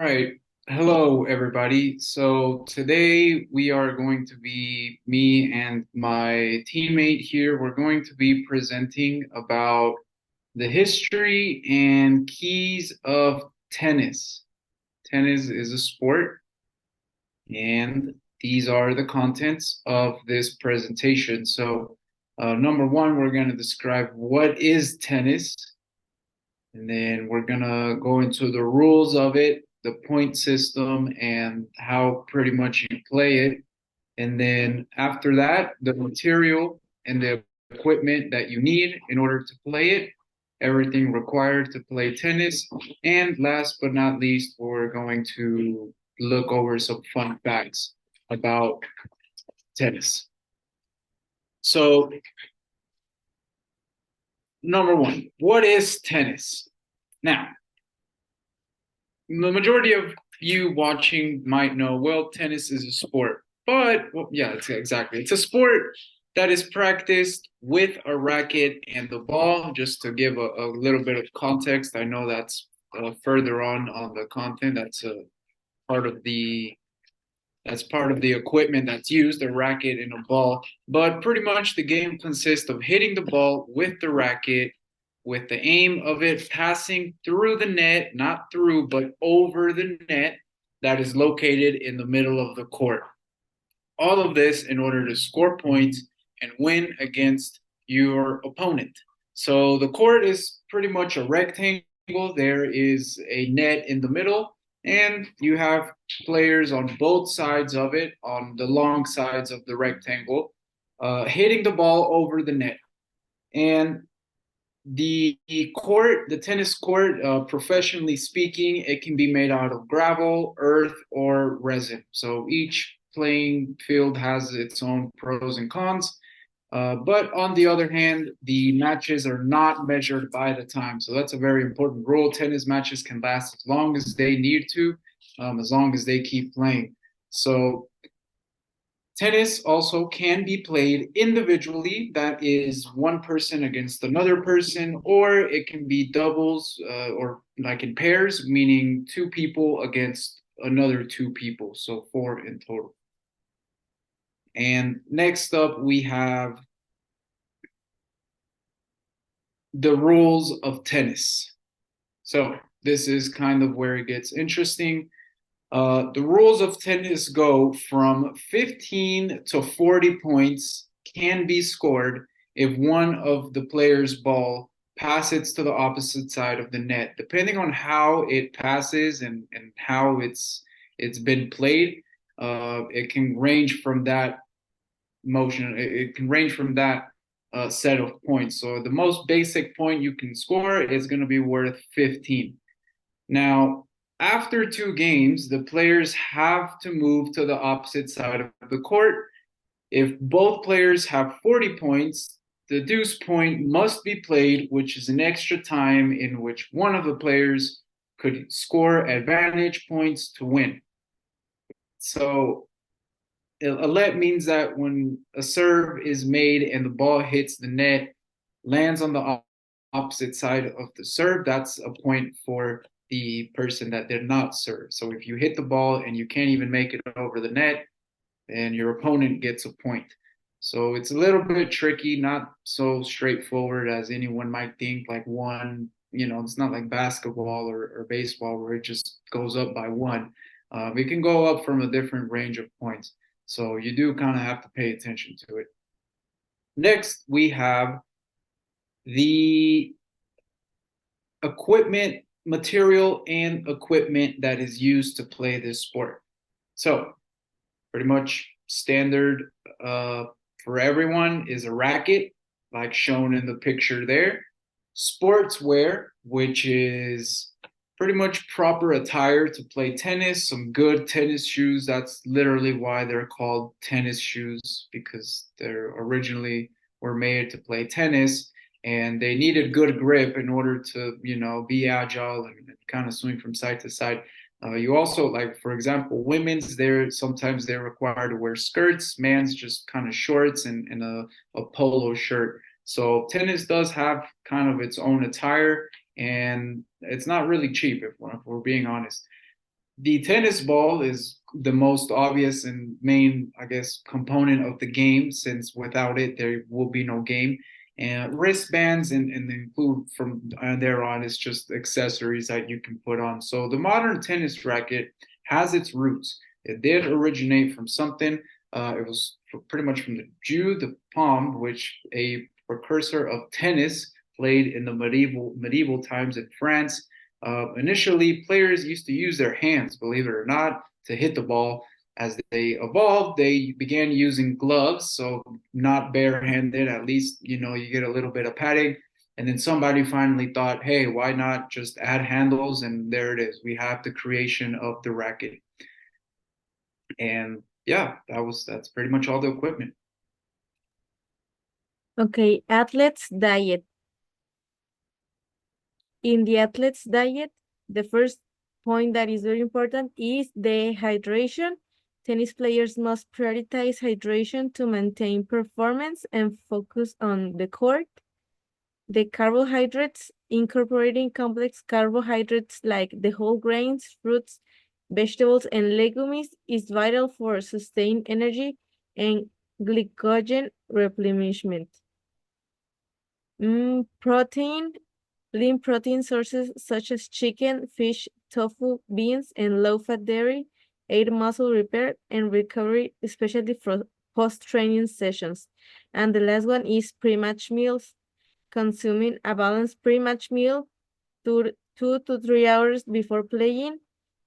right. Hello, everybody. So today we are going to be, me and my teammate here, we're going to be presenting about the history and keys of tennis. Tennis is a sport, and these are the contents of this presentation. So, number one, we're going to describe what is tennis. And then we're gonna go into the rules of it, the point system, and how pretty much you play it. And then after that, the material and the equipment that you need in order to play it, everything required to play tennis. And last but not least, we're going to look over some fun facts about tennis. So, number one, what is tennis? Now, the majority of you watching might know, well, tennis is a sport. But, well, yeah, exactly. It's a sport that is practiced with a racket and the ball. Just to give a little bit of context, I know that's further on the content. Part of the that's part of the equipment that's used, a racket and a ball. But pretty much the game consists of hitting the ball with the racket with the aim of it passing through the net, not through, but over the net that is located in the middle of the court. All of this in order to score points and win against your opponent. So the court is pretty much a rectangle. There is a net in the middle, and you have players on both sides of it, on the long sides of the rectangle, hitting the ball over the net. And the tennis court, professionally speaking, it can be made out of gravel, earth, or resin. So each playing field has its own pros and cons. But on the other hand, the matches are not measured by the time. So that's a very important rule. Tennis matches can last as long as they need to, as long as they keep playing. So tennis also can be played individually, that is one person against another person, or it can be doubles or like in pairs, meaning two people against another two people, so four in total. And next up, we have the rules of tennis. So this is kind of where it gets interesting. The rules of tennis go from 15 to 40 points can be scored if one of the player's ball passes to the opposite side of the net. Depending on how it passes and how it's been played, it can range from that motion. It can range from that set of points. So the most basic point you can score is going to be worth 15. Now, after two games, the players have to move to the opposite side of the court. If both players have 40 points, the deuce point must be played, which is an extra time in which one of the players could score advantage points to win. So a let means that when a serve is made and the ball hits the net, lands on the opposite side of the serve, that's a point for the person that did not serve. So if you hit the ball and you can't even make it over the net, then your opponent gets a point. So it's a little bit tricky, not so straightforward as anyone might think. Like one, it's not like basketball or baseball where it just goes up by one. It can go up from a different range of points. So you do kind of have to pay attention to it. Next, we have the equipment, material, and equipment that is used to play this sport. So, pretty much standard for everyone is a racket, like shown in the picture there. Sportswear, which is pretty much proper attire to play tennis, some good tennis shoes. That's literally why they're called tennis shoes, because they're originally were made to play tennis and they needed good grip in order to, be agile and kind of swing from side to side. You also, like, for example, women's, they're required to wear skirts, man's just kind of shorts and a polo shirt. So tennis does have kind of its own attire, and it's not really cheap if we're being honest. The tennis ball is the most obvious and main, I guess, component of the game, since without it, there will be no game. And wristbands and include from there on is just accessories that you can put on. So the modern tennis racket has its roots. It did originate from something. It was pretty much from the Jew, the palm, which a precursor of tennis played in the medieval times in France. Initially, players used to use their hands, believe it or not, to hit the ball. As they evolved, they began using gloves, so not barehanded. At least, you get a little bit of padding. And then somebody finally thought, hey, why not just add handles? And there it is. We have the creation of the racket. And yeah, that's pretty much all the equipment. Okay, athletes diet. In the athlete's diet, the first point that is very important is the hydration. Tennis players must prioritize hydration to maintain performance and focus on the court. The carbohydrates, incorporating complex carbohydrates like the whole grains, fruits, vegetables, and legumes is vital for sustained energy and glycogen replenishment. Protein. Lean protein sources such as chicken, fish, tofu, beans, and low-fat dairy aid muscle repair and recovery, especially for post-training sessions. And the last one is pre-match meals. Consuming a balanced pre-match meal 2 to 3 hours before playing,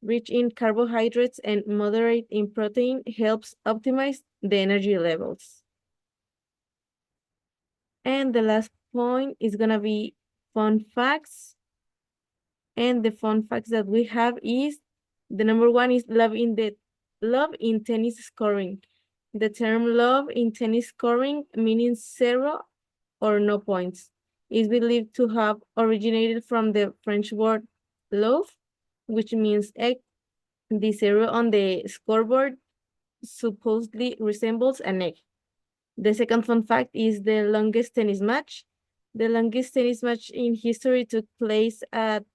rich in carbohydrates and moderate in protein, helps optimize the energy levels. And the last point is gonna be fun facts. And the fun facts that we have is the number one is love in tennis scoring. The term love in tennis scoring, meaning 0 or no points, is believed to have originated from the French word love, which means egg. The 0 on the scoreboard supposedly resembles an egg. The second fun fact is the longest tennis match. The longest tennis match in history took place at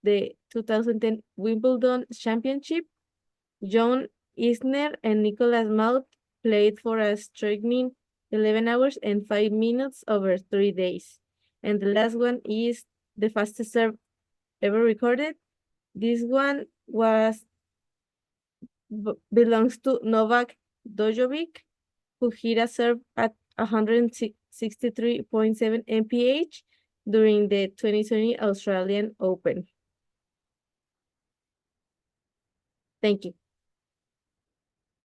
the 2010 Wimbledon Championship. John Isner and Nicolas Maut played for a striking 11 hours and 5 minutes over 3 days. And the last one is the fastest serve ever recorded. This one belongs to Novak Djokovic, who hit a serve at 163.7 mph during the 2020 Australian Open. Thank you.